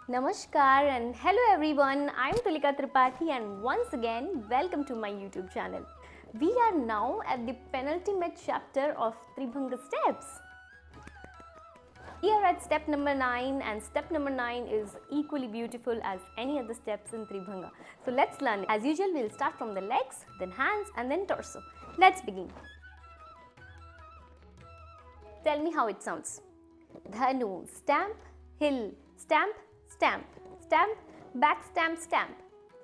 Namaskar and hello everyone, I am Tulika and once again welcome to my YouTube channel. We are now at the penultimate chapter of Tribhanga steps. We are at step number 9 and step number 9 is equally beautiful as any other steps in Tribhanga. So let's learn. As usual, we'll start from the legs, then hands and then torso. Let's begin. Tell me how it sounds. Dhanu, stamp, hill, stamp, stamp, stamp, back stamp, stamp.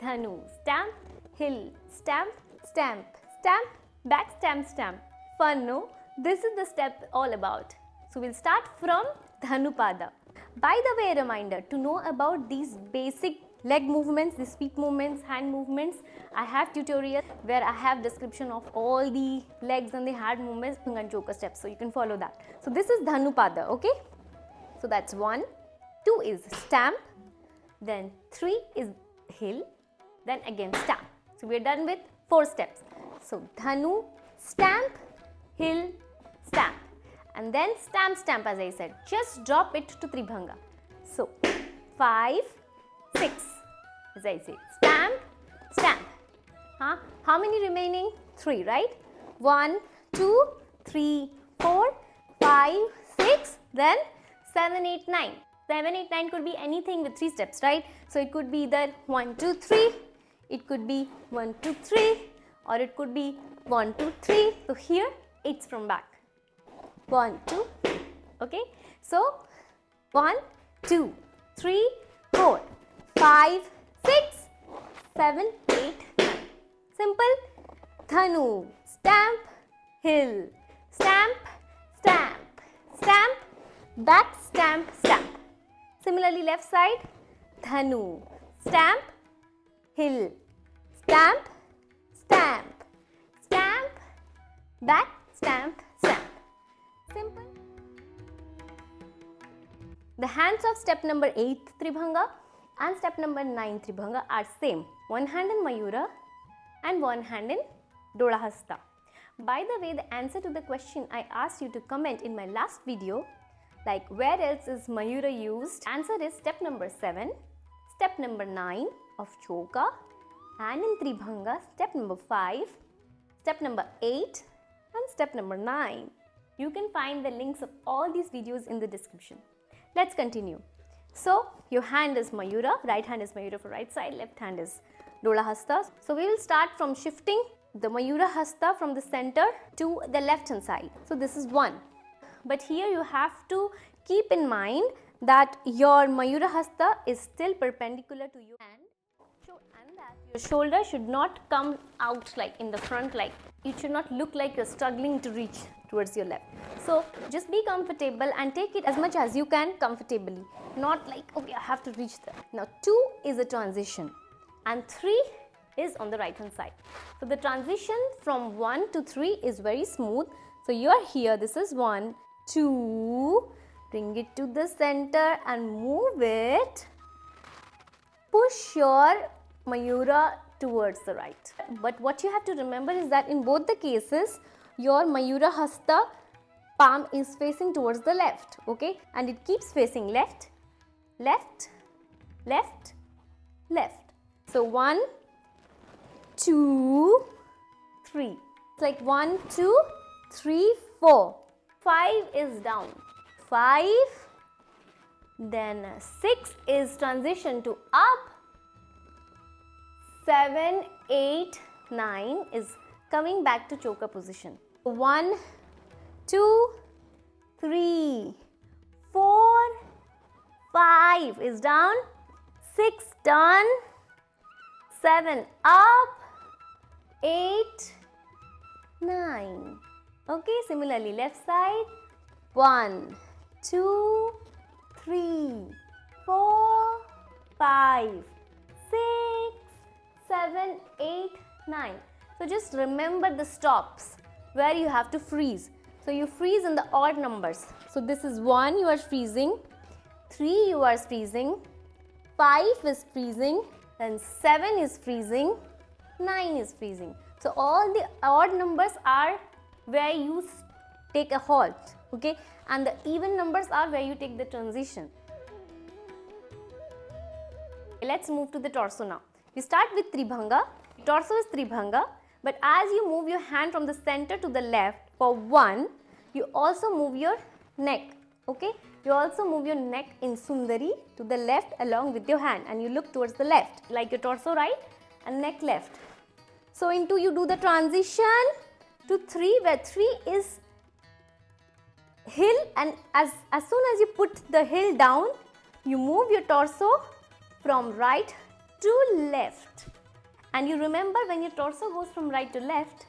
Dhanu, stamp, hill, stamp, stamp, stamp, back stamp, stamp. Fun, no? This is the step all about. So we'll start from Dhanupada. By the way, a reminder to know about these basic leg movements, these feet movements, hand movements. I have tutorial where I have description of all the legs and the hand movements and Chowka steps. So you can follow that. So this is Dhanupada, okay? So that's 1. 2 is stamp, then 3 is hill, then again stamp. So we are done with 4 steps. So Dhanu, stamp, hill, stamp, and then stamp, stamp as I said. Just drop it to Tribhanga. So 5, 6 as I said. Stamp, stamp. How many remaining? 3, right? 1, 2, 3, 4, 5, 6, then 7, 8, 9. 7, 8, 9 could be anything with 3 steps, right? So it could be either 1, 2, 3, it could be 1, 2, 3, or it could be 1, 2, 3. So here it's from back. 1, 2, okay? So 1, 2, 3, 4, 5, 6, 7, 8, 9. Simple. Dhanu, stamp, hill, stamp, stamp, stamp, back stamp, stamp. Similarly, left side, Dhanu, stamp, hill, stamp, stamp, stamp, back stamp, stamp. Simple. The hands of step number 8 Tribhanga and step number 9 Tribhanga are same. One hand in Mayura and one hand in Dolahasta. By the way, the answer to the question I asked you to comment in my last video, like where else is Mayura used? Answer is step number 7, step number 9 of Chowka, and in Tribhanga step number 5, step number 8 and step number 9. You can find the links of all these videos in the description. Let's continue. So your hand is Mayura, right hand is Mayura for right side, left hand is Dolahasta. So we will start from shifting the Mayura Hasta from the center to the left hand side. So this is 1. But here you have to keep in mind that your Mayura Hasta is still perpendicular to your hand, and that your shoulder should not come out like in the front, like it should not look like you're struggling to reach towards your left. So just be comfortable and take it as much as you can comfortably, not like okay I have to reach there. Now 2 is a transition and 3 is on the right hand side. So the transition from 1 to 3 is very smooth. So you are here, this is 1, 2, bring it to the center and move it. Push your Mayura towards the right. But what you have to remember is that in both the cases, your Mayura Hasta palm is facing towards the left, okay? And it keeps facing left, left, left, left. So 1, 2, 3. It's like 1, 2, 3, 4. 5 is down. 5. Then 6 is transition to up. 7, 8, 9 is coming back to Chowka position. 1, 2, 3, 4, 5 is down. 6 done. 7 up. 8, 9. Okay, similarly left side. 1, 2, 3, 4, 5, 6, 7, 8, 9. So just remember the stops where you have to freeze. So you freeze in the odd numbers. So this is 1 you are freezing, 3 you are freezing, 5 is freezing, then 7 is freezing, 9 is freezing. So all the odd numbers are where you take a halt, okay, and the even numbers are where you take the transition. let's move to the torso now. You start with Tribhanga. Torso is Tribhanga, but as you move your hand from the center to the left for 1, you also move your neck. Okay, you also move your neck in Sundari to the left along with your hand, and you look towards the left like your torso right and neck left. So in 2 you do the transition to 3, where 3 is hill, and as soon as you put the hill down, you move your torso from right to left. And you remember, when your torso goes from right to left,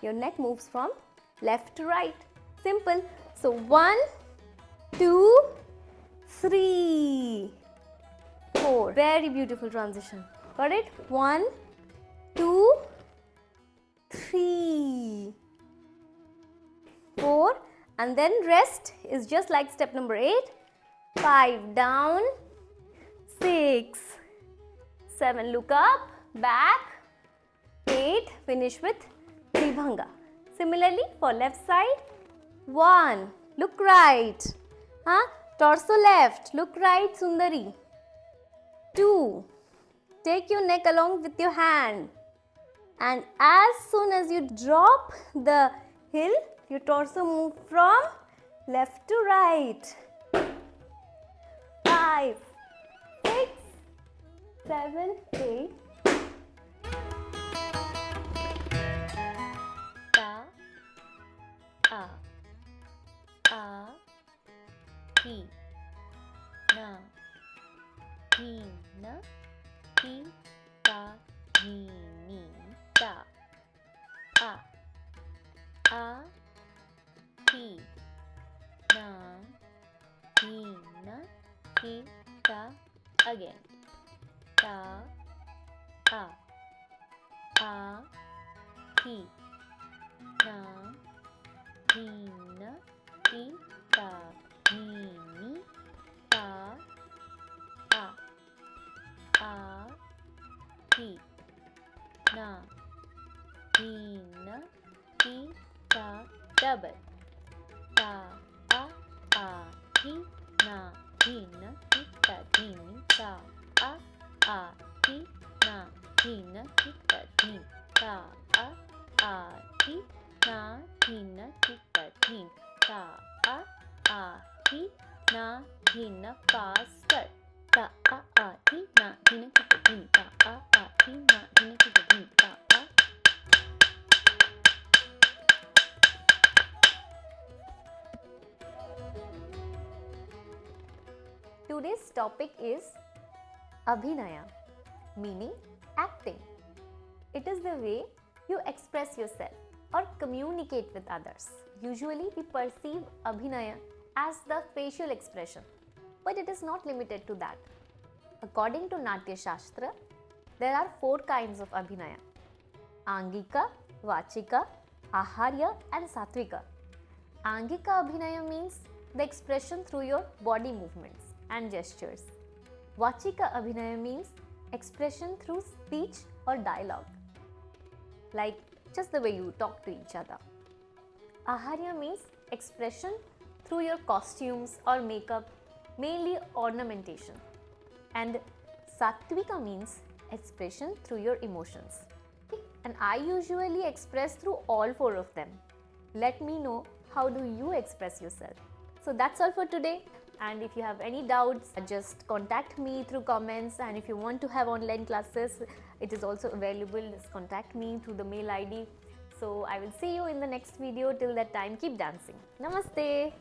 your neck moves from left to right. Simple. So 1, 2, 3, 4. Very beautiful transition. Got it? 1, 2, 3, 4. And then rest is just like step number 8. 5 down, 6, 7 look up, back, 8 finish with Tribhanga. Similarly for left side, 1 look right, torso left, look right Sundari. 2 take your neck along with your hand, and as soon as you drop the hill, your torso move from left to right. 5, 6, 7, 8. Ta, a, hi, na, hi, na, hi, ta, hi, ni, ta, a, hi, na, hi, na, hi, ta, again. Ta, a, hi, na, hi, na, hi, ta, hi, ni, ta, a, hi, na, hi, na, hi, ta, double. Ta, a, hi, na, hi, na, hi, ta, hi, ni, ta, a, hi, na, hi, na, hi, ta, hi, ta, a, hi, na, hi, na, hi, ta, hi, ta, a, hi, na, hi, na, faster. Ta, hi, na, hi, na, hi, ta, hi, ta, hi, na, hi, na, hi, ta, hi, ta, Today's topic is abhinaya, meaning acting. It is the way you express yourself or communicate with others. Usually we perceive abhinaya as the facial expression, but it is not limited to that. According to Natya Shastra, there are 4 kinds of abhinaya: Angika, Vachika, Aharya and Satvika. Angika abhinaya means the expression through your body movements and gestures. Vachika abhinaya means expression through speech or dialogue, like just the way you talk to each other. Aharya means expression through your costumes or makeup, mainly ornamentation. And Satvika means expression through your emotions. And I usually express through all 4 of them. Let me know, how do you express yourself? So that's all for today. And if you have any doubts, just contact me through comments. And if you want to have online classes, it is also available. Just contact me through the mail ID. So I will see you in the next video. Till that time, keep dancing. Namaste.